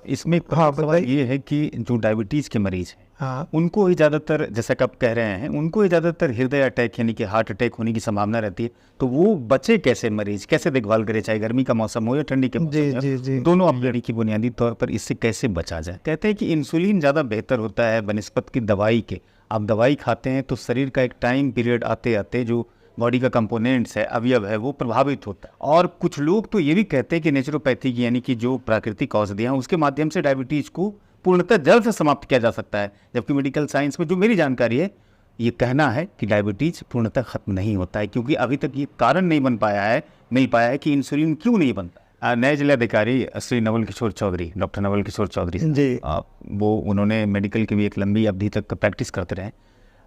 इसमें हाँ, सवाल बताइए। ये है कि जो डायबिटीज़ के मरीज़ हैं हाँ उनको ही ज़्यादातर, जैसा कि आप कह रहे हैं, उनको ही ज़्यादातर हृदय अटैक यानी कि हार्ट अटैक होने की संभावना रहती है। तो वो बचे कैसे, मरीज़ कैसे देखभाल करे, चाहे गर्मी का मौसम हो या ठंडी के मौसम जी में हो, जी जी। दोनों अपनी की बुनियादी तौर पर इससे कैसे बचा जाए। कहते हैं कि इंसुलिन ज़्यादा बेहतर होता है बनिस्बत की दवाई के। आप दवाई खाते हैं तो शरीर का एक टाइम पीरियड आते आते जो बॉडी का कंपोनेंट्स है, अवयव है, वो प्रभावित होता है। और कुछ लोग तो ये भी कहते हैं कि नेचुरोपैथी की यानी कि जो प्राकृतिक औषधियाँ उसके माध्यम से डायबिटीज़ को पूर्णतः जड़ से समाप्त किया जा सकता है। जबकि मेडिकल साइंस में जो मेरी जानकारी है, ये कहना है कि डायबिटीज़ पूर्णतः खत्म नहीं होता है, क्योंकि अभी तक ये कारण नहीं बन पाया है, मिल पाया है कि इंसुलिन क्यों नहीं बनता। नए जिलाधिकारी श्री नवल किशोर चौधरी, डॉक्टर नवल किशोर चौधरी जी। वो उन्होंने मेडिकल की भी एक लंबी अवधि तक प्रैक्टिस करते रहे।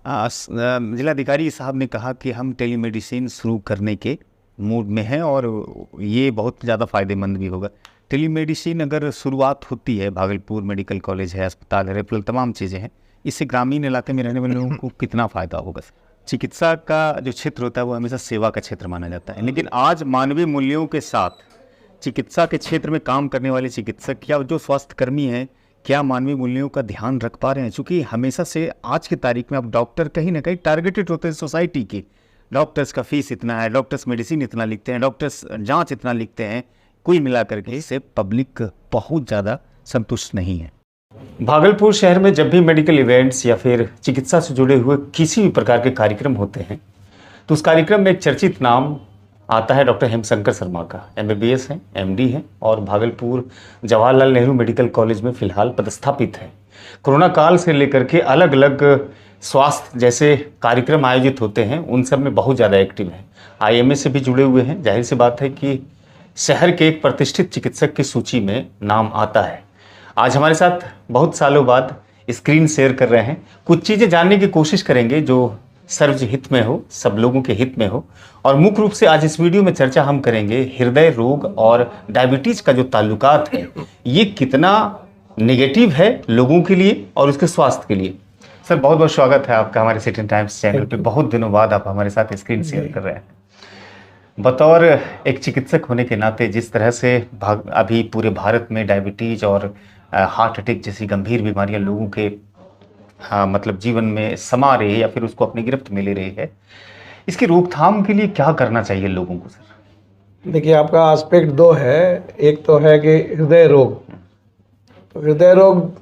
जिलाधिकारी साहब ने कहा कि हम टेलीमेडिसिन शुरू करने के मूड में हैं और ये बहुत ज़्यादा फ़ायदेमंद भी होगा। टेलीमेडिसिन अगर शुरुआत होती है, भागलपुर मेडिकल कॉलेज है, अस्पताल है, रेफरल तमाम चीज़ें हैं, इससे ग्रामीण इलाके में रहने वाले लोगों को कितना फ़ायदा होगा। चिकित्सा का जो क्षेत्र होता है वो हमेशा सेवा का क्षेत्र माना जाता है, लेकिन आज मानवीय मूल्यों के साथ चिकित्सा के क्षेत्र में काम करने वाले चिकित्सक या जो स्वास्थ्यकर्मी हैं, क्या मानवीय मूल्यों का ध्यान रख पा रहे हैं? चूँकि हमेशा से आज की तारीख में अब डॉक्टर कहीं ना कहीं टारगेटेड होते हैं सोसाइटी के। डॉक्टर्स का फीस इतना है, डॉक्टर्स मेडिसिन इतना लिखते हैं, डॉक्टर्स जांच इतना लिखते हैं, कुल मिलाकर के इससे पब्लिक बहुत ज़्यादा संतुष्ट नहीं है। भागलपुर शहर में जब भी मेडिकल इवेंट्स या फिर चिकित्सा से जुड़े हुए किसी भी प्रकार के कार्यक्रम होते हैं तो उस कार्यक्रम में एक चर्चित नाम आता है डॉक्टर हेमशंकर शर्मा का। MBBS हैं, MD हैं और भागलपुर जवाहरलाल नेहरू मेडिकल कॉलेज में फ़िलहाल पदस्थापित हैं। कोरोना काल से लेकर के अलग अलग स्वास्थ्य जैसे कार्यक्रम आयोजित होते हैं उन सब में बहुत ज़्यादा एक्टिव हैं। IMA से भी जुड़े हुए हैं। जाहिर सी बात है कि शहर के एक प्रतिष्ठित चिकित्सक की सूची में नाम आता है। आज हमारे साथ बहुत सालों बाद स्क्रीन शेयर कर रहे हैं। कुछ चीज़ें जानने की कोशिश करेंगे जो सर्वहित में हो, सब लोगों के हित में हो। और मुख्य रूप से आज इस वीडियो में चर्चा हम करेंगे हृदय रोग और डायबिटीज़ का जो ताल्लुकात है, ये कितना नेगेटिव है लोगों के लिए और उसके स्वास्थ्य के लिए। सर, बहुत बहुत स्वागत है आपका हमारे सिटी टाइम्स चैनल पे। बहुत दिनों बाद आप हमारे साथ स्क्रीन शेयर कर रहे हैं। बतौर एक चिकित्सक होने के नाते जिस तरह से अभी पूरे भारत में डायबिटीज़ और हार्ट अटैक जैसी गंभीर बीमारियां लोगों के मतलब जीवन में समा रही है या फिर उसको अपनी गिरफ्त में ले रही है, इसकी रोकथाम के लिए क्या करना चाहिए लोगों को सर? देखिए, आपका एस्पेक्ट दो है। एक तो है कि हृदय रोग, तो हृदय रोग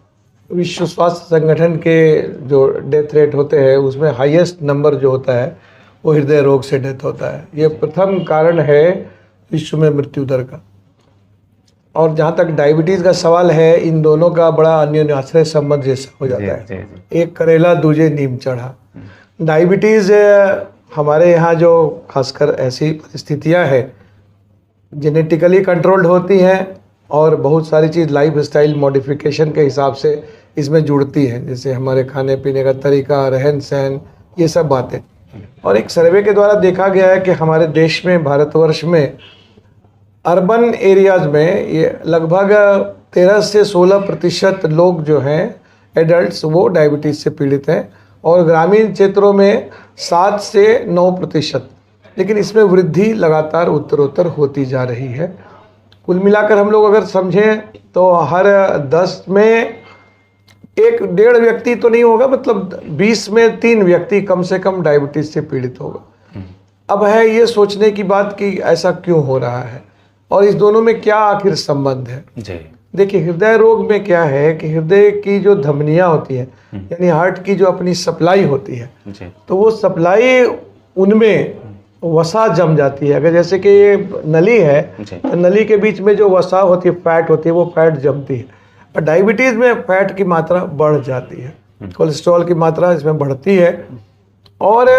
विश्व स्वास्थ्य संगठन के जो डेथ रेट होते हैं उसमें हाईएस्ट नंबर जो होता है वो हृदय रोग से डेथ होता है। ये प्रथम कारण है विश्व में मृत्यु दर का। और जहाँ तक डायबिटीज़ का सवाल है, इन दोनों का बड़ा अन्योन्याश्रय संबंध जैसा हो जाता है। एक करेला दूजे नीम चढ़ा। डायबिटीज़ हमारे यहाँ जो खासकर ऐसी स्थितियाँ हैं जेनेटिकली कंट्रोल्ड होती हैं और बहुत सारी चीज़ लाइफ स्टाइल मॉडिफिकेशन के हिसाब से इसमें जुड़ती हैं, जैसे हमारे खाने पीने का तरीका, रहन सहन, ये सब बातें। और एक सर्वे के द्वारा देखा गया है कि हमारे देश में, भारतवर्ष में अर्बन एरियाज़ में ये लगभग 13 से 16% लोग जो हैं एडल्ट्स वो डायबिटीज़ से पीड़ित हैं और ग्रामीण क्षेत्रों में 7 से 9%। लेकिन इसमें वृद्धि लगातार उत्तरोत्तर होती जा रही है। कुल मिलाकर हम लोग अगर समझें तो हर 10 में 1-1.5 व्यक्ति तो नहीं होगा, मतलब 20 में 3 व्यक्ति कम से कम डायबिटीज़ से पीड़ित होगा। अब है ये सोचने की बात कि ऐसा क्यों हो रहा है और इस दोनों में क्या आखिर संबंध है। जी। देखिए, हृदय रोग में क्या है कि हृदय की जो धमनियाँ होती हैं, यानी हार्ट की जो अपनी सप्लाई होती है, तो वो सप्लाई उनमें वसा जम जाती है। अगर जैसे कि ये नली है तो नली के बीच में जो वसा होती है, फैट होती है, वो फैट जमती है। और डायबिटीज़ में फैट की मात्रा बढ़ जाती है, कोलेस्ट्रॉल की मात्रा इसमें बढ़ती है और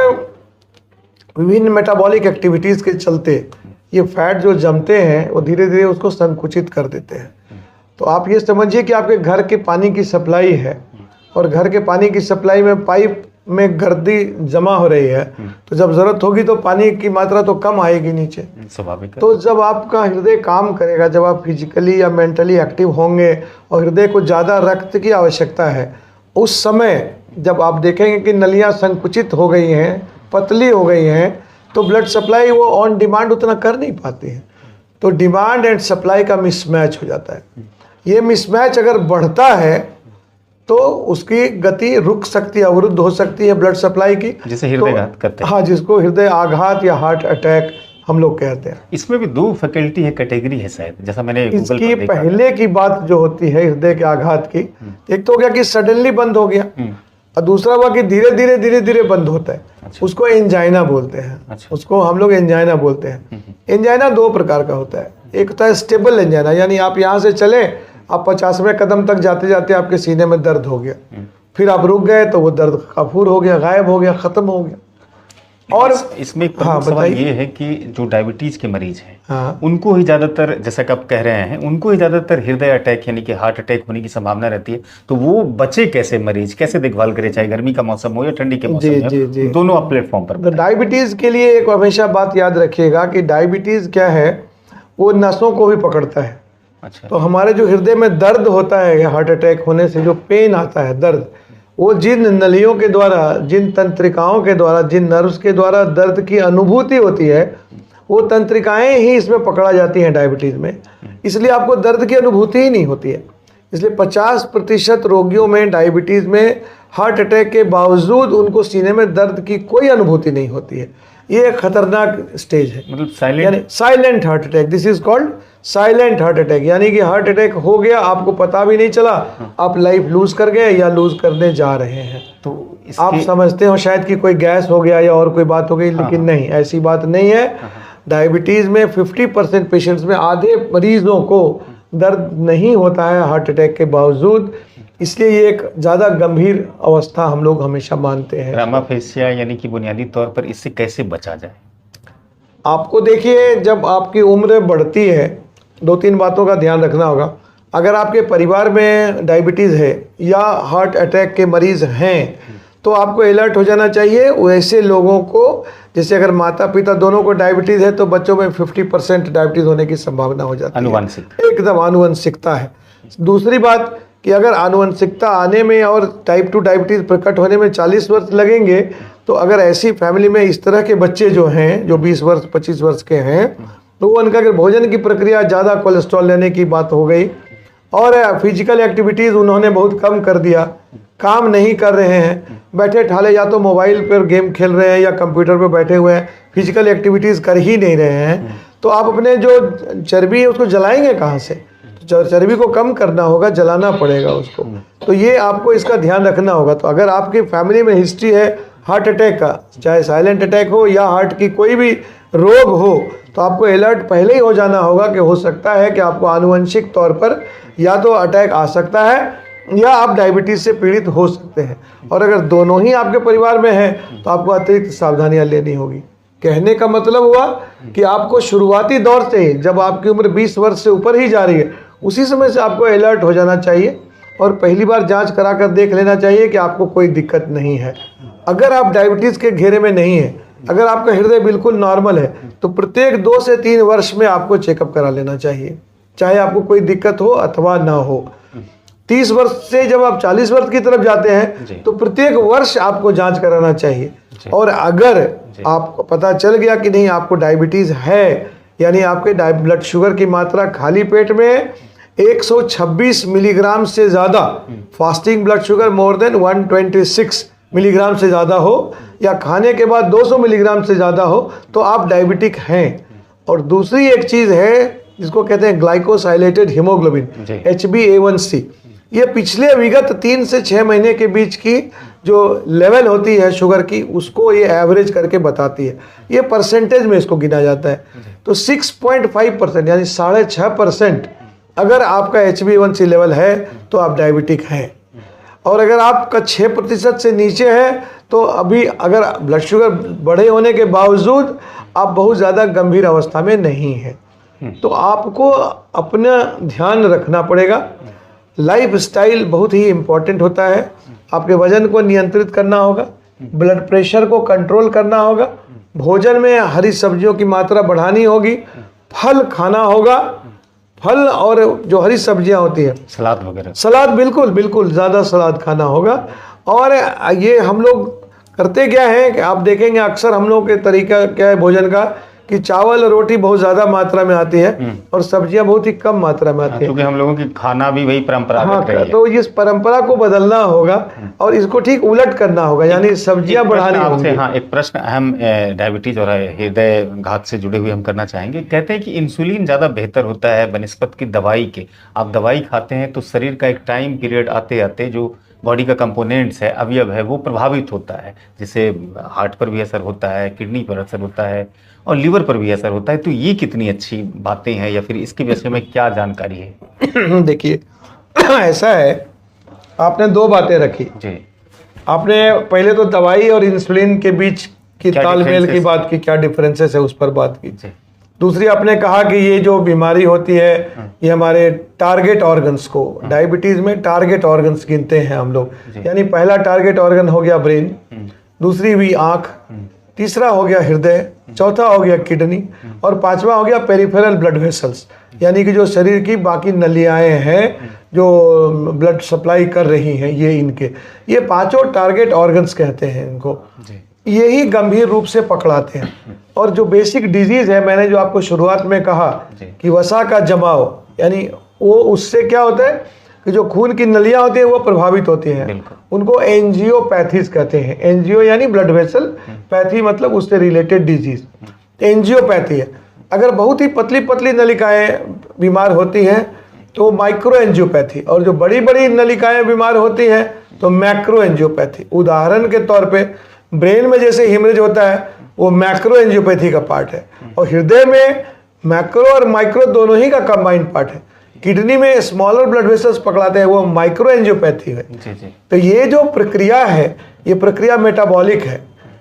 विभिन्न मेटाबॉलिक एक्टिविटीज़ के चलते ये फैट जो जमते हैं वो धीरे धीरे उसको संकुचित कर देते हैं। तो आप ये समझिए कि आपके घर के पानी की सप्लाई है और घर के पानी की सप्लाई में पाइप में गर्दी जमा हो रही है, तो जब ज़रूरत होगी तो पानी की मात्रा तो कम आएगी नीचे, स्वाभाविक। तो जब आपका हृदय काम करेगा, जब आप फिजिकली या मेंटली एक्टिव होंगे और हृदय को ज़्यादा रक्त की आवश्यकता है, उस समय जब आप देखेंगे कि नलियाँ संकुचित हो गई हैं, पतली हो गई हैं, तो ब्लड सप्लाई वो ऑन डिमांड उतना कर नहीं पाती है। तो डिमांड एंड सप्लाई का मिसमैच हो जाता है। ये मिसमैच अगर बढ़ता है तो उसकी गति रुक सकती है, अवरुद्ध हो सकती है ब्लड सप्लाई की, जिसे हृदयाघात कहते हैं। हाँ, जिसको हृदय आघात या हार्ट अटैक हम लोग कहते हैं। इसमें भी 2 फैकल्टी है, कैटेगरी है शायद, जैसा मैंने गूगल इसकी पर देखा। पहले की बात जो होती है हृदय के आघात की, एक तो हो गया कि सडनली बंद हो गया, और दूसरा हुआ कि धीरे धीरे बंद होता है। अच्छा। उसको एंजाइना बोलते हैं। अच्छा। उसको हम लोग एंजाइना बोलते हैं। एंजाइना 2 प्रकार का होता है। एक होता है स्टेबल एंजाइना, यानी आप यहाँ से चले, आप 50वें कदम तक जाते जाते आपके सीने में दर्द हो गया, फिर आप रुक गए तो वो दर्द कफूर हो गया, गायब हो गया, खत्म हो गया। और इसमें एक प्रमुख सवाल ये है कि जो डायबिटीज के मरीज हैं, हाँ, उनको ही ज्यादातर, जैसा कि आप कह रहे हैं, उनको ही ज्यादातर हृदय अटैक यानी कि हार्ट अटैक होने की संभावना रहती है। तो वो बचे कैसे, मरीज कैसे देखभाल करे, चाहे गर्मी का मौसम हो या ठंडी के मौसम हो, दोनों आप प्लेटफॉर्म पर। तो डायबिटीज के लिए एक हमेशा बात याद रखिएगा कि डायबिटीज क्या है, वो नसों को भी पकड़ता है। अच्छा। तो हमारे जो हृदय में दर्द होता है हार्ट अटैक होने से, जो पेन आता है, दर्द, वो जिन नलियों के द्वारा, जिन तंत्रिकाओं के द्वारा, जिन नर्व्स के द्वारा दर्द की अनुभूति होती है, वो तंत्रिकाएं ही इसमें पकड़ा जाती हैं डायबिटीज़ में। इसलिए आपको दर्द की अनुभूति ही नहीं होती है। इसलिए 50% रोगियों में डायबिटीज़ में हार्ट अटैक के बावजूद उनको सीने में दर्द की कोई अनुभूति नहीं होती है। ये एक खतरनाक स्टेज है, मतलब साइलेंट, यानी silent heart attack. This is called silent heart attack, यानी कि हार्ट अटैक हो गया, आपको पता भी नहीं चला, आप लाइफ लूज कर गए या लूज करने जा रहे हैं। तो आप समझते हो शायद कि कोई गैस हो गया या और कोई बात हो गई, लेकिन नहीं, ऐसी बात नहीं है। डायबिटीज़ में 50% पेशेंट्स में, आधे मरीजों को दर्द नहीं होता है हार्ट अटैक के बावजूद। इसलिए ये एक ज़्यादा गंभीर अवस्था हम लोग हमेशा मानते हैं। ग्रामाफेसिया यानी कि बुनियादी तौर पर इससे कैसे बचा जाए? आपको देखिए, जब आपकी उम्र बढ़ती है, 2-3 बातों का ध्यान रखना होगा। अगर आपके परिवार में डायबिटीज़ है या हार्ट अटैक के मरीज़ हैं, तो आपको अलर्ट हो जाना चाहिए। वैसे लोगों को, जैसे अगर माता पिता दोनों को डायबिटीज़ है, तो बच्चों में 50% डायबिटीज़ होने की संभावना हो जाती है। आनुवंशिक, एकदम आनुवंशिकता है। दूसरी बात कि अगर आनुवंशिकता आने में और टाइप 2 डायबिटीज़ प्रकट होने में 40 वर्ष लगेंगे, तो अगर ऐसी फैमिली में इस तरह के बच्चे जो हैं, जो 20 वर्ष 25 वर्ष के हैं, तो वो उनका अगर भोजन की प्रक्रिया, ज़्यादा कोलेस्ट्रॉल लेने की बात हो गई, और फिजिकल एक्टिविटीज़ उन्होंने बहुत कम कर दिया, काम नहीं कर रहे हैं, बैठे ठाले या तो मोबाइल पर गेम खेल रहे हैं या कंप्यूटर पर बैठे हुए हैं, फिजिकल एक्टिविटीज़ कर ही नहीं रहे हैं, तो आप अपने जो चर्बी है उसको जलाएंगे कहाँ से? चर्बी को कम करना होगा, जलाना पड़ेगा उसको। तो ये आपको इसका ध्यान रखना होगा। तो अगर आपकी फैमिली में हिस्ट्री है हार्ट अटैक का, चाहे साइलेंट अटैक हो या हार्ट की कोई भी रोग हो, तो आपको अलर्ट पहले ही हो जाना होगा कि हो सकता है कि आपको आनुवंशिक तौर पर या तो अटैक आ सकता है या आप डायबिटीज़ से पीड़ित हो सकते हैं। और अगर दोनों ही आपके परिवार में है, तो आपको अतिरिक्त सावधानियाँ लेनी होगी। कहने का मतलब हुआ कि आपको शुरुआती दौर से ही, जब आपकी उम्र 20 वर्ष से ऊपर ही जा रही है, उसी समय से आपको अलर्ट हो जाना चाहिए और पहली बार जांच करा कर देख लेना चाहिए कि आपको कोई दिक्कत नहीं है। अगर आप डायबिटीज़ के घेरे में नहीं है, अगर आपका हृदय बिल्कुल नॉर्मल है, तो प्रत्येक 2 से 3 वर्ष में आपको चेकअप करा लेना चाहिए, चाहे आपको कोई दिक्कत हो अथवा ना हो। 30 वर्ष से जब आप 40 वर्ष की तरफ जाते हैं, तो प्रत्येक वर्ष आपको जांच कराना चाहिए। और अगर आपको पता चल गया कि नहीं आपको डायबिटीज़ है, यानी आपके ब्लड शुगर की मात्रा खाली पेट में 126 मिलीग्राम से ज़्यादा, fasting blood sugar more than 126 milligram से ज़्यादा हो, या खाने के बाद 200 मिलीग्राम से ज़्यादा हो, तो आप डायबिटिक हैं। और दूसरी एक चीज़ है जिसको कहते हैं ग्लाइकोसाइलेटेड हीमोग्लोबिन, HbA1c। ये पिछले विगत 3 से 6 महीने के बीच की जो लेवल होती है शुगर की, उसको ये एवरेज करके बताती है। ये परसेंटेज में इसको गिना जाता है। तो 6.5% यानी 6.5% अगर आपका HbA1c लेवल है, तो आप डायबिटिक हैं। और अगर आपका 6% से नीचे है, तो अभी अगर ब्लड शुगर बढ़े होने के बावजूद आप बहुत ज़्यादा गंभीर अवस्था में नहीं हैं। तो आपको अपना ध्यान रखना पड़ेगा। लाइफ स्टाइल बहुत ही इम्पोर्टेंट होता है। आपके वजन को नियंत्रित करना होगा, ब्लड प्रेशर को कंट्रोल करना होगा, भोजन में हरी सब्जियों की मात्रा बढ़ानी होगी, फल खाना होगा, फल और जो हरी सब्जियां होती हैं, सलाद वगैरह, सलाद बिल्कुल ज़्यादा सलाद खाना होगा। और ये हम लोग करते क्या है कि आप देखेंगे अक्सर हम लोग के तरीका क्या है भोजन का, कि चावल और रोटी बहुत ज़्यादा मात्रा में आती है और सब्जियां बहुत ही कम मात्रा में आती है, क्योंकि हम लोगों की खाना भी वही परंपरागत रही है। तो इस परंपरा को बदलना होगा और इसको ठीक उलट करना होगा, यानी सब्जियां बढ़ानी होंगी। हाँ, एक प्रश्न अहम डायबिटीज और हृदय घात से जुड़े हुए हम करना चाहेंगे। कहते हैं कि इंसुलिन ज़्यादा बेहतर होता है बनिस्पत की दवाई के। आप दवाई खाते हैं तो शरीर का एक टाइम पीरियड आते आते जो बॉडी का कंपोनेंट्स है, अवयव है, वो प्रभावित होता है, जिससे हार्ट पर भी असर होता है, किडनी पर असर होता है और लीवर पर भी असर होता है। तो ये कितनी अच्छी बातें हैं या फिर इसके विषय में क्या जानकारी है? देखिए ऐसा है, आपने दो बातें रखी जी। आपने पहले तो दवाई और इंसुलिन के बीच की तालमेल की बात की, क्या डिफरेंसेस है उस पर बात की। दूसरी आपने कहा कि ये जो बीमारी होती है ये हमारे टारगेट ऑर्गन्स को, डायबिटीज में टारगेट ऑर्गन्स गिनते हैं हम लोग, यानी पहला टारगेट ऑर्गन हो गया ब्रेन, दूसरी हुई आंख, तीसरा हो गया हृदय, चौथा हो गया किडनी और पांचवा हो गया पेरिफेरल ब्लड वेसल्स, यानी कि जो शरीर की बाकी नलियाएं हैं जो ब्लड सप्लाई कर रही हैं, ये इनके ये पांचों टारगेट ऑर्गन्स कहते हैं इनको। यही गंभीर रूप से पकड़ाते हैं। और जो बेसिक डिजीज है, मैंने जो आपको शुरुआत में कहा कि वसा का जमाव, यानी वो उससे क्या होता है कि जो खून की नलियां होती हैं वो प्रभावित होती हैं, उनको एंजियोपैथीज कहते हैं। एंजियो यानी ब्लड वेसल, पैथी मतलब उससे रिलेटेड डिजीज, एंजियोपैथी है। अगर बहुत ही पतली पतली नलिकाएं बीमार होती हैं तो माइक्रो एंजियोपैथी, और जो बड़ी बड़ी नलिकाएं बीमार होती हैं तो मैक्रो एंजियोपैथी। उदाहरण के तौर पे ब्रेन में जैसे हिमरेज होता है वो मैक्रो एंजियोपैथी का पार्ट है, और हृदय में मैक्रो और माइक्रो दोनों ही का कंबाइंड पार्ट है। किडनी में स्मॉलर ब्लड वेसल्स पकड़ाते हैं, वो माइक्रो एंजियोपैथी है। तो ये जो प्रक्रिया है ये प्रक्रिया मेटाबॉलिक है।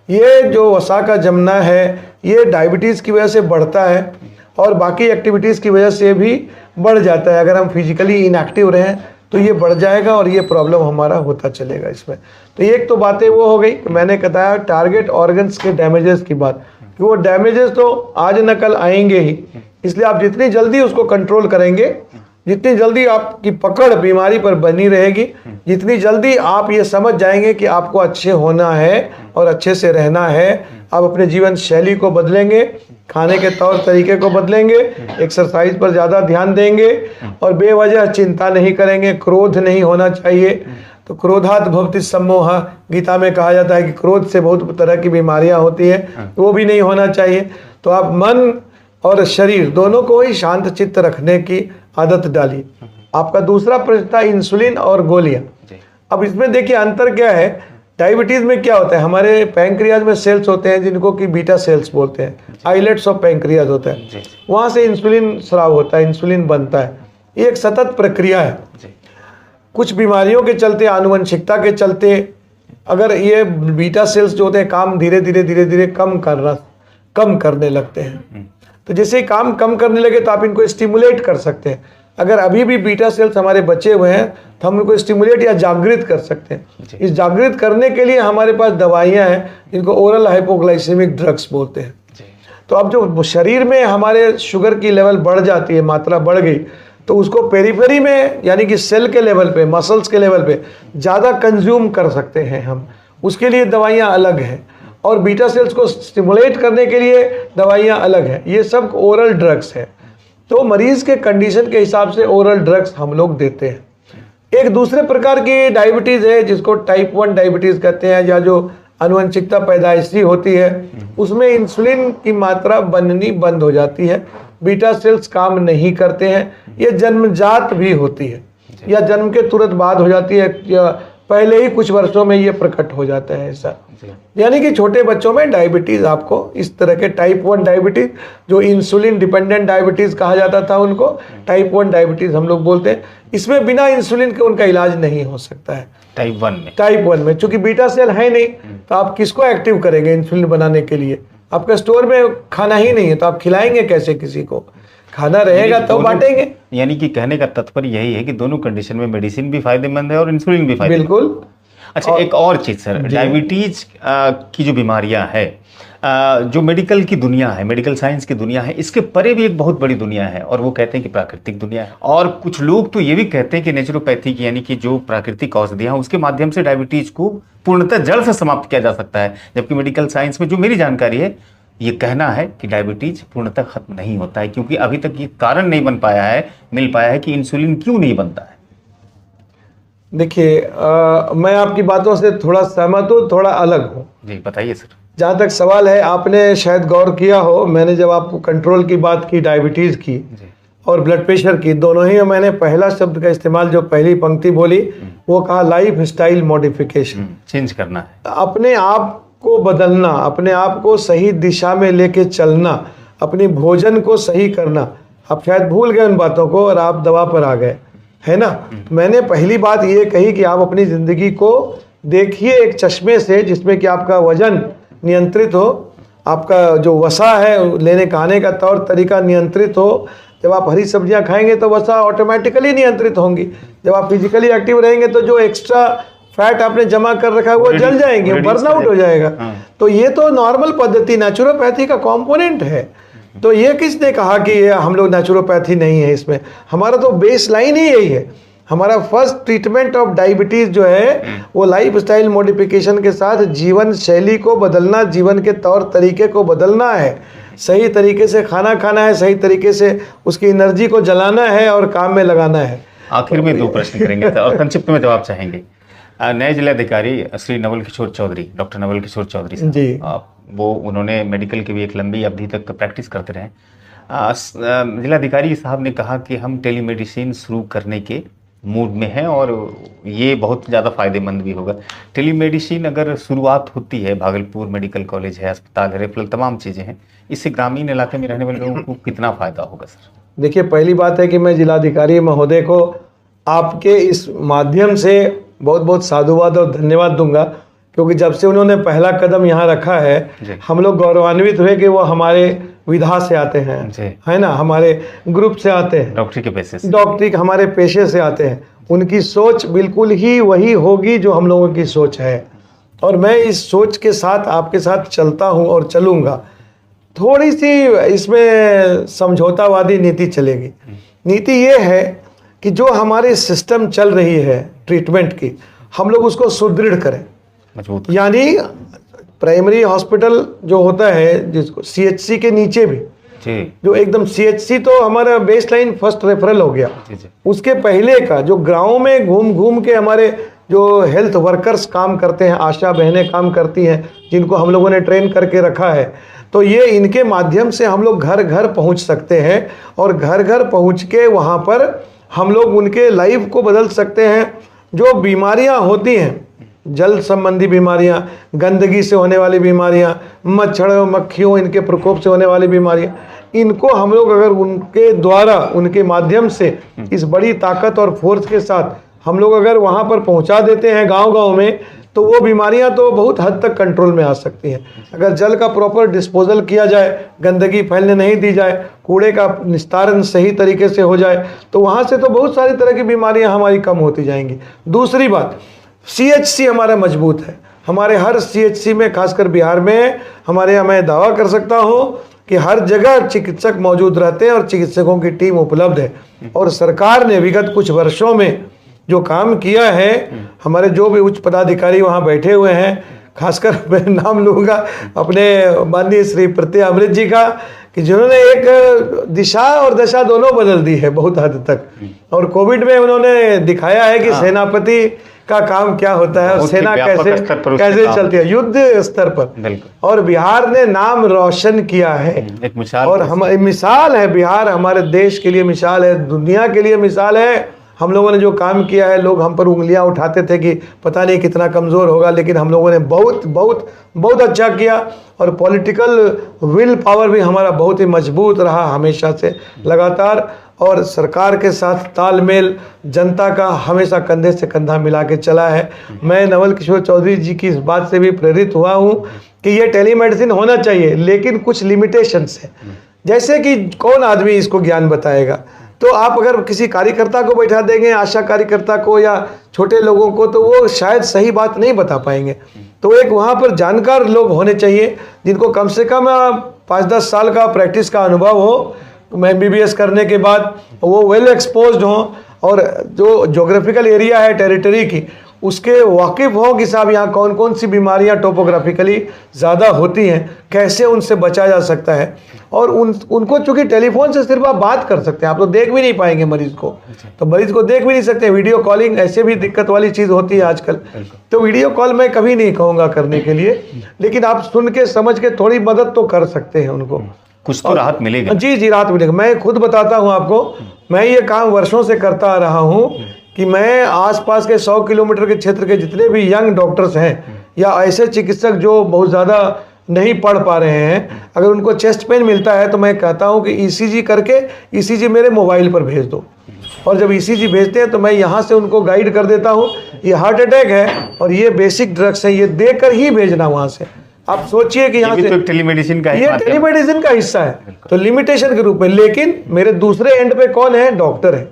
ये जो वसा का जमना है ये डायबिटीज़ की वजह से बढ़ता है और बाकी एक्टिविटीज़ की वजह से भी बढ़ जाता है। अगर हम फिजिकली इनएक्टिव रहें तो ये बढ़ जाएगा और ये प्रॉब्लम हमारा होता चलेगा इसमें। तो एक तो बातें वो हो गई, मैंने बताया टारगेट ऑर्गन्स के डैमेजेस की बात, कि वो डैमेजेस तो आज न कल आएंगे ही, इसलिए आप जितनी जल्दी उसको कंट्रोल करेंगे, जितनी जल्दी आपकी पकड़ बीमारी पर बनी रहेगी, जितनी जल्दी आप ये समझ जाएंगे कि आपको अच्छे होना है और अच्छे से रहना है, आप अपने जीवन शैली को बदलेंगे, खाने के तौर तरीके को बदलेंगे, एक्सरसाइज पर ज़्यादा ध्यान देंगे और बेवजह चिंता नहीं करेंगे। क्रोध नहीं होना चाहिए, तो क्रोधात भवति सम्मोह, गीता में कहा जाता है कि क्रोध से बहुत तरह की बीमारियां होती हैं, वो भी नहीं होना चाहिए। तो आप मन और शरीर दोनों को ही शांत चित्त रखने की आदत डालिए। आपका दूसरा प्रश्न था इंसुलिन और गोलियां। अब इसमें देखिए अंतर क्या है, डायबिटीज में क्या होता है, हमारे पैंक्रियाज में सेल्स होते हैं जिनको कि बीटा सेल्स बोलते हैं, आइलेट्स ऑफ पैंक्रियाज होता है, वहाँ से इंसुलिन स्राव होता है, इंसुलिन बनता है। ये एक सतत प्रक्रिया है। कुछ बीमारियों के चलते, आनुवंशिकता के चलते, अगर ये बीटा सेल्स जो होते हैं काम धीरे धीरे कम करने लगते हैं, तो जैसे काम कम करने लगे तो आप इनको स्टिमुलेट कर सकते हैं। अगर अभी भी बीटा सेल्स हमारे बचे हुए हैं तो हम उनको स्टिमुलेट या जागृत कर सकते हैं। इस जागृत करने के लिए हमारे पास दवाइयाँ हैं जिनको ओरल हाइपोग्लाइसेमिक ड्रग्स बोलते हैं। तो अब जो शरीर में हमारे शुगर की लेवल बढ़ जाती है, मात्रा बढ़ गई, तो उसको पेरीफेरी में यानी कि सेल के लेवल पे, मसल्स के लेवल पे ज़्यादा कंज्यूम कर सकते हैं हम, उसके लिए दवाइयाँ अलग हैं। और बीटा सेल्स को स्टिमुलेट करने के लिए दवाइयाँ अलग हैं। ये सब ओरल ड्रग्स हैं। तो मरीज़ के कंडीशन के हिसाब से ओरल ड्रग्स हम लोग देते हैं। एक दूसरे प्रकार की डायबिटीज़ है जिसको टाइप 1 डायबिटीज़ कहते हैं, या जो आनुवंशिकता पैदाइशी होती है, उसमें इंसुलिन की मात्रा बननी बंद हो जाती है, बीटा सेल्स काम नहीं करते हैं। ये जन्मजात भी होती है या जन्म के तुरंत बाद हो जाती है, या पहले ही कुछ वर्षों में ये प्रकट हो जाता है ऐसा। यानी कि छोटे बच्चों में डायबिटीज़ आपको इस तरह के टाइप 1 डायबिटीज़, जो इंसुलिन डिपेंडेंट डायबिटीज़ कहा जाता था उनको टाइप 1 डायबिटीज़ हम लोग बोलते हैं। इसमें बिना इंसुलिन के उनका इलाज नहीं हो सकता है टाइप 1 में, चूंकि बीटा सेल है नहीं तो आप किसको एक्टिव करेंगे इंसुलिन बनाने के लिए? आपका स्टोर में खाना ही नहीं है तो आप खिलाएंगे कैसे किसी को? खाना रहेगा तो बांटेंगे। यानी कि कहने का तात्पर्य यही है कि दोनों कंडीशन में मेडिसिन भी फायदेमंद है और इंसुलिन भी फायदेमंद। बिल्कुल। अच्छा, एक और चीज़ सर, डायबिटीज की जो बीमारियां है, जो मेडिकल की दुनिया है, मेडिकल साइंस की दुनिया है, इसके परे भी एक बहुत बड़ी दुनिया है और वो कहते हैं कि प्राकृतिक दुनिया है। और कुछ लोग तो ये भी कहते हैं कि नेचुरोपैथी की, यानी कि जो प्राकृतिक औषधियां हैं उसके माध्यम से डायबिटीज को पूर्णतः जड़ से समाप्त किया जा सकता है। जबकि मेडिकल साइंस में जो मेरी जानकारी है, ये कहना है कि डायबिटीज पूर्णतः खत्म नहीं होता है, क्योंकि अभी तक ये कारण नहीं बन पाया है, मिल पाया है कि इंसुलिन क्यों नहीं बनता है। देखिए, मैं आपकी बातों से थोड़ा सहमत हूँ, थोड़ा अलग हूँ। जी बताइए सर। जहाँ तक सवाल है, आपने शायद गौर किया हो, मैंने जब आपको कंट्रोल की बात की, डायबिटीज़ की जी। और ब्लड प्रेशर की, दोनों ही में मैंने पहला शब्द का इस्तेमाल, जो पहली पंक्ति बोली, वो कहा लाइफ स्टाइल मॉडिफिकेशन। चेंज करना है, अपने आप को बदलना, अपने आप को सही दिशा में लेके चलना, अपनी भोजन को सही करना। आप शायद भूल गए उन बातों को और आप दवा पर आ गए, है ना। मैंने पहली बात ये कही कि आप अपनी ज़िंदगी को देखिए एक चश्मे से, जिसमें कि आपका वजन नियंत्रित हो, आपका जो वसा है लेने खाने का तौर तरीका नियंत्रित हो। जब आप हरी सब्जियां खाएंगे तो वसा ऑटोमेटिकली नियंत्रित होंगी। जब आप फिजिकली एक्टिव रहेंगे तो जो एक्स्ट्रा फैट आपने जमा कर रखा है वो जल जाएंगे, बर्नआउट हो जाएगा। तो ये तो नॉर्मल पद्धति, नेचुरोपैथी का कंपोनेंट है। तो ये किसने कहा कि ये हम लोग नेचुरोपैथी नहीं है इसमें? हमारा तो बेस लाइन ही यही है। हमारा फर्स्ट ट्रीटमेंट ऑफ डायबिटीज़ जो है वो लाइफ स्टाइल मॉडिफिकेशन के साथ जीवन शैली को बदलना, जीवन के तौर तरीके को बदलना है, सही तरीके से खाना खाना है, सही तरीके से उसकी एनर्जी को जलाना है और काम में लगाना है। आखिर में 2 प्रश्न करेंगे और संक्षिप्त में जवाब चाहेंगे। नए जिलाधिकारी श्री नवल किशोर चौधरी, डॉक्टर नवल किशोर चौधरी साहब जी, वो उन्होंने मेडिकल की भी एक लंबी अवधि तक प्रैक्टिस करते रहे। जिलाधिकारी साहब ने कहा कि हम टेलीमेडिसिन शुरू करने के मूड में हैं और ये बहुत ज़्यादा फायदेमंद भी होगा। टेलीमेडिसिन अगर शुरुआत होती है, भागलपुर मेडिकल कॉलेज है, अस्पताल है, रेफरल तमाम चीज़ें हैं, इससे ग्रामीण इलाके में रहने वाले लोगों को कितना फ़ायदा होगा सर? देखिए, पहली बात है कि मैं जिलाधिकारी महोदय को आपके इस माध्यम से बहुत बहुत साधुवाद और धन्यवाद दूंगा, क्योंकि जब से उन्होंने पहला कदम यहाँ रखा है, हम लोग गौरवान्वित हुए कि वो हमारे विधा से आते हैं, है ना, हमारे ग्रुप से आते हैं, डॉक्टरी के पेशे से, डॉक्टरी हमारे पेशे से आते हैं। उनकी सोच बिल्कुल ही वही होगी जो हम लोगों की सोच है, और मैं इस सोच के साथ आपके साथ चलता हूँ और चलूँगा। थोड़ी सी इसमें समझौतावादी नीति चलेगी। नीति ये है कि जो हमारी सिस्टम चल रही है ट्रीटमेंट की, हम लोग उसको सुदृढ़ करें, मजबूत। यानी प्राइमरी हॉस्पिटल जो होता है, जिसको सीएचसी के नीचे भी, जो एकदम सीएचसी तो हमारा बेस लाइन फर्स्ट रेफरल हो गया, उसके पहले का जो गाँव में घूम घूम के हमारे जो हेल्थ वर्कर्स काम करते हैं, आशा बहनें काम करती हैं, जिनको हम लोगों ने ट्रेन करके रखा है, तो ये इनके माध्यम से हम लोग घर घर पहुंच सकते हैं और घर घर पहुंच के वहाँ पर हम लोग उनके लाइफ को बदल सकते हैं। जो बीमारियाँ होती हैं, जल संबंधी बीमारियाँ, गंदगी से होने वाली बीमारियाँ, मच्छर मक्खियों इनके प्रकोप से होने वाली बीमारियाँ, इनको हम लोग अगर उनके द्वारा, उनके माध्यम से, इस बड़ी ताकत और फोर्स के साथ हम लोग अगर वहाँ पर पहुँचा देते हैं गांव-गांव में, तो वो बीमारियां तो बहुत हद तक कंट्रोल में आ सकती हैं। अगर जल का प्रॉपर डिस्पोजल किया जाए, गंदगी फैलने नहीं दी जाए, कूड़े का निस्तारण सही तरीके से हो जाए, तो वहाँ से तो बहुत सारी तरह की बीमारियां हमारी कम होती जाएंगी। दूसरी बात, सीएचसी हमारा मजबूत है। हमारे हर सीएचसी में, खासकर बिहार में, हमारे यहाँ मैं दावा कर सकता हूँ कि हर जगह चिकित्सक मौजूद रहते हैं और चिकित्सकों की टीम उपलब्ध है। और सरकार ने विगत कुछ वर्षों में जो काम किया है, हमारे जो भी उच्च पदाधिकारी वहाँ बैठे हुए हैं, खासकर मैं नाम लूँगा अपने माननीय श्री प्रत्यय अमृत जी का, कि जिन्होंने एक दिशा और दशा दोनों बदल दी है बहुत हद तक। और कोविड में उन्होंने दिखाया है कि सेनापति का काम क्या होता है और सेना कैसे चलती है युद्ध स्तर पर। और बिहार ने नाम रोशन किया है, एक मिसाल, और हम मिसाल है। बिहार हमारे देश के लिए मिसाल है, दुनिया के लिए मिसाल है। हम लोगों ने जो काम किया है, लोग हम पर उंगलियां उठाते थे कि पता नहीं कितना कमज़ोर होगा, लेकिन हम लोगों ने बहुत बहुत बहुत अच्छा किया। और पॉलिटिकल विल पावर भी हमारा बहुत ही मजबूत रहा हमेशा से, लगातार। और सरकार के साथ तालमेल, जनता का हमेशा कंधे से कंधा मिला के चला है। मैं नवल किशोर चौधरी जी की इस बात से भी प्रेरित हुआ हूँ कि ये टेलीमेडिसिन होना चाहिए, लेकिन कुछ लिमिटेशंस है। जैसे कि कौन आदमी इसको ज्ञान बताएगा? तो आप अगर किसी कार्यकर्ता को बैठा देंगे, आशा कार्यकर्ता को या छोटे लोगों को, तो वो शायद सही बात नहीं बता पाएंगे। तो एक वहाँ पर जानकार लोग होने चाहिए, जिनको कम से कम 5-10 साल का प्रैक्टिस का अनुभव हो, MBBS करने के बाद वो वेल एक्सपोज्ड हों, और जो जोग्राफिकल एरिया है टेरिटरी की, उसके वाकिफ हो कि साहब यहाँ कौन कौन सी बीमारियाँ टोपोग्राफिकली ज़्यादा होती हैं, कैसे उनसे बचा जा सकता है। और उनको चूंकि टेलीफोन से सिर्फ आप बात कर सकते हैं, आप तो देख भी नहीं पाएंगे मरीज को, तो मरीज को देख भी नहीं सकते। वीडियो कॉलिंग ऐसे भी दिक्कत वाली चीज़ होती है आजकल, तो वीडियो कॉल मैं कभी नहीं कहूँगा करने के लिए, लेकिन आप सुन के समझ के थोड़ी मदद तो कर सकते हैं उनको, कुछ तो राहत मिलेगी। जी राहत मिलेगी। मैं खुद बताता हूँ आपको, मैं ये काम वर्षों से करता आ रहा हूँ कि मैं आसपास के 100 किलोमीटर के क्षेत्र के जितने भी यंग डॉक्टर्स हैं या ऐसे चिकित्सक जो बहुत ज़्यादा नहीं पढ़ पा रहे हैं, अगर उनको चेस्ट पेन मिलता है तो मैं कहता हूँ कि ईसीजी करके ईसीजी मेरे मोबाइल पर भेज दो। और जब ईसीजी भेजते हैं तो मैं यहाँ से उनको गाइड कर देता हूँ, ये हार्ट अटैक है और ये बेसिक ड्रग्स है, ये देकर ही भेजना वहाँ से। आप सोचिए कि यहाँ से तो टेलीमेडिसिन का ये टेलीमेडिसिन का हिस्सा है, तो लिमिटेशन के रूप में। लेकिन मेरे दूसरे एंड पे कौन है? डॉक्टर है।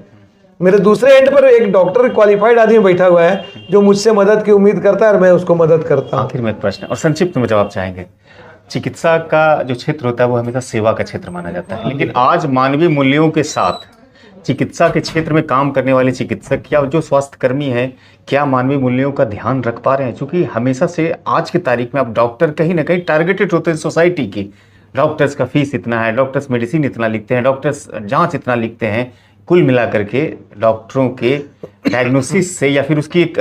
मेरे दूसरे एंड पर एक डॉक्टर क्वालिफाइड आदमी बैठा हुआ है जो मुझसे मदद की उम्मीद करता है और मैं उसको मदद करता हूँ। आखिर में एक प्रश्न और संक्षिप्त में जवाब चाहेंगे। चिकित्सा का जो क्षेत्र होता है वो हमेशा सेवा का क्षेत्र माना जाता है, लेकिन आज मानवीय मूल्यों के साथ चिकित्सा के क्षेत्र में काम करने वाले चिकित्सक या जो स्वास्थ्य कर्मी हैं, क्या मानवीय मूल्यों का ध्यान रख पा रहे हैं? क्योंकि हमेशा से आज की तारीख में अब डॉक्टर कहीं ना कहीं टारगेटेड होते हैं सोसाइटी की। डॉक्टर्स का फीस इतना है, डॉक्टर्स मेडिसिन इतना लिखते हैं, डॉक्टर्स जांच इतना लिखते हैं। कुल मिलाकर के डॉक्टरों के डायग्नोसिस से या फिर उसकी एक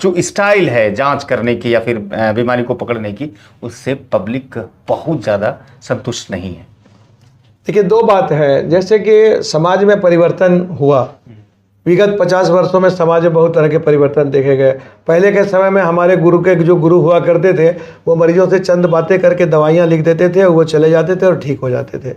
जो स्टाइल है जांच करने की या फिर बीमारी को पकड़ने की, उससे पब्लिक बहुत ज़्यादा संतुष्ट नहीं है। देखिए, दो बात है। जैसे कि समाज में परिवर्तन हुआ, विगत 50 वर्षों में समाज में बहुत तरह के परिवर्तन देखे गए। पहले के समय में हमारे जो गुरु हुआ करते थे, वो मरीजों से चंद बातें करके दवाइयाँ लिख देते थे, वो चले जाते थे और ठीक हो जाते थे।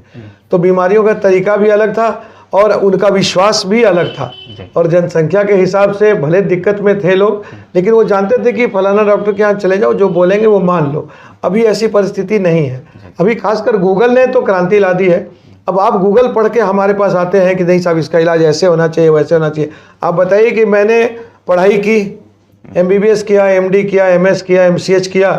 तो बीमारियों का तरीका भी अलग था और उनका विश्वास भी अलग था। और जनसंख्या के हिसाब से भले दिक्कत में थे लोग, लेकिन वो जानते थे कि फलाना डॉक्टर के यहाँ चले जाओ, जो बोलेंगे वो मान लो। अभी ऐसी परिस्थिति नहीं है। अभी खासकर गूगल ने तो क्रांति ला दी है। अब आप गूगल पढ़ के हमारे पास आते हैं कि नहीं साहब इसका इलाज ऐसे होना चाहिए, वैसे होना चाहिए। आप बताइए कि मैंने पढ़ाई की, MBBS किया, MD किया, MS किया, MCH किया,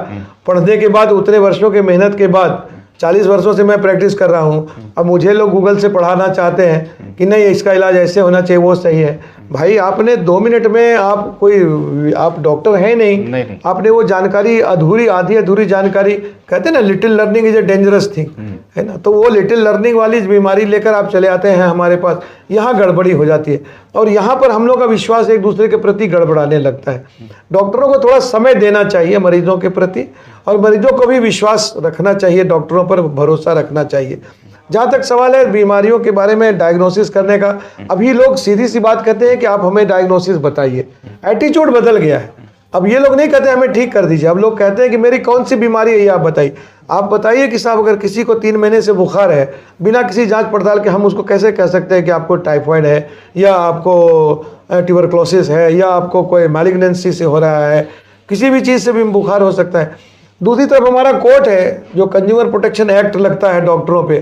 पढ़ने के बाद उतने वर्षों के मेहनत के बाद 40 वर्षों से मैं प्रैक्टिस कर रहा हूँ। अब मुझे लोग गूगल से पढ़ाना चाहते हैं कि नहीं इसका इलाज ऐसे होना चाहिए, वो सही है। भाई आपने 2 मिनट में आप डॉक्टर हैं नहीं, आपने वो जानकारी आधी अधूरी जानकारी, कहते हैं ना little learning is a dangerous thing, है ना। तो वो लिटिल लर्निंग वाली बीमारी लेकर आप चले आते हैं हमारे पास, यहाँ गड़बड़ी हो जाती है। और यहाँ पर हम लोग का विश्वास एक दूसरे के प्रति गड़बड़ाने लगता है। डॉक्टरों को थोड़ा समय देना चाहिए मरीजों के प्रति, और मरीजों को भी विश्वास रखना चाहिए, डॉक्टरों पर भरोसा रखना चाहिए। जहाँ तक सवाल है बीमारियों के बारे में डायग्नोसिस करने का, अभी लोग सीधी सी बात कहते हैं कि आप हमें डायग्नोसिस बताइए। एटीट्यूड बदल गया है। अब ये लोग नहीं कहते हमें ठीक कर दीजिए, अब लोग कहते हैं कि मेरी कौन सी बीमारी है ये आप बताइए। आप बताइए कि साहब अगर किसी को 3 महीने से बुखार है, बिना किसी जांच पड़ताल के हम उसको कैसे कह सकते हैं कि आपको टाइफाइड है या आपको ट्यूबरक्लोसिस है या आपको कोई मैलिग्नेंसी से हो रहा है। किसी भी चीज़ से भी बुखार हो सकता है। दूसरी तरफ हमारा कोर्ट है जो कंज्यूमर प्रोटेक्शन एक्ट लगता है डॉक्टरों पे,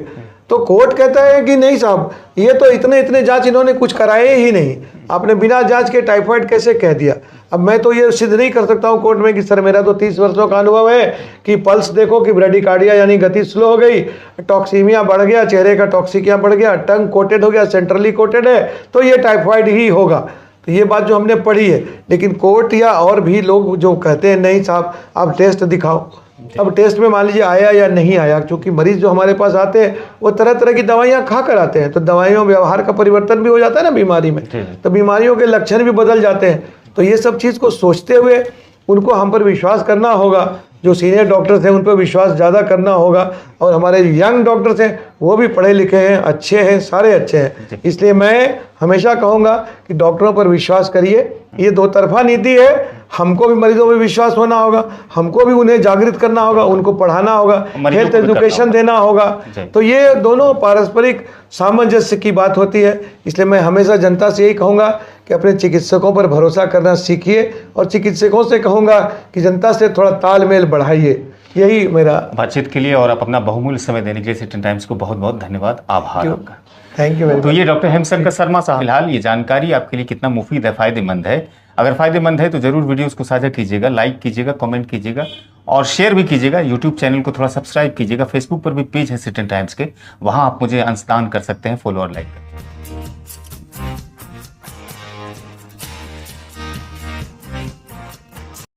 तो कोर्ट कहता है कि नहीं साहब ये तो इतने जांच इन्होंने कुछ कराए ही नहीं, आपने बिना जांच के टाइफाइड कैसे कह दिया। अब मैं तो ये सिद्ध नहीं कर सकता हूँ कोर्ट में कि सर मेरा तो 30 वर्षों का अनुभव है कि पल्स देखो कि ब्रेडिकार्डिया यानी गति स्लो हो गई, टॉक्सीमिया बढ़ गया, चेहरे का टॉक्सिकिया बढ़ गया, टंग कोटेड हो गया, सेंट्रली कोटेड है, तो ये टाइफाइड ही होगा। तो ये बात जो हमने पढ़ी है, लेकिन कोर्ट या और भी लोग जो कहते हैं नहीं साहब आप टेस्ट दिखाओ। अब टेस्ट में मान लीजिए आया या नहीं आया, क्योंकि मरीज जो हमारे पास आते हैं वो तरह तरह की दवाइयाँ खा कर आते हैं, तो दवाइयों व्यवहार का परिवर्तन भी हो जाता है ना बीमारी में, तो बीमारियों के लक्षण भी बदल जाते हैं। तो ये सब चीज़ को सोचते हुए उनको हम पर विश्वास करना होगा। जो सीनियर डॉक्टर्स हैं उन पर विश्वास ज़्यादा करना होगा, और हमारे यंग डॉक्टर्स हैं वो भी पढ़े लिखे हैं, अच्छे हैं, सारे अच्छे हैं। इसलिए मैं हमेशा कहूँगा कि डॉक्टरों पर विश्वास करिए। ये दो तरफा नीति है, हमको भी मरीजों में विश्वास होना होगा, हमको भी उन्हें जागृत करना होगा, उनको पढ़ाना होगा, हेल्थ एजुकेशन देना होगा। तो ये दोनों पारस्परिक सामंजस्य की बात होती है। इसलिए मैं हमेशा जनता से यही कहूँगा कि अपने चिकित्सकों पर भरोसा करना सीखिए, और चिकित्सकों से कहूँगा कि जनता से थोड़ा तालमेल बढ़ाइए। यही मेरा बातचीत के लिए और आप अपना बहुमूल्य समय देने के लिए सिटी टाइम्स को बहुत बहुत धन्यवाद, आभार आपका। Thank you. तो ये डॉक्टर हेमशंकर शर्मा साहब, फिलहाल ये जानकारी आपके लिए कितना मुफीद है, फ़ायदेमंद है। अगर फ़ायदेमंद है तो ज़रूर वीडियोस को साझा कीजिएगा, लाइक कीजिएगा, कमेंट कीजिएगा और शेयर भी कीजिएगा। यूट्यूब चैनल को थोड़ा सब्सक्राइब कीजिएगा। फेसबुक पर भी पेज है सिटी टाइम्स के, वहाँ आप मुझे अंशदान कर सकते हैं, फॉलो और लाइक करके।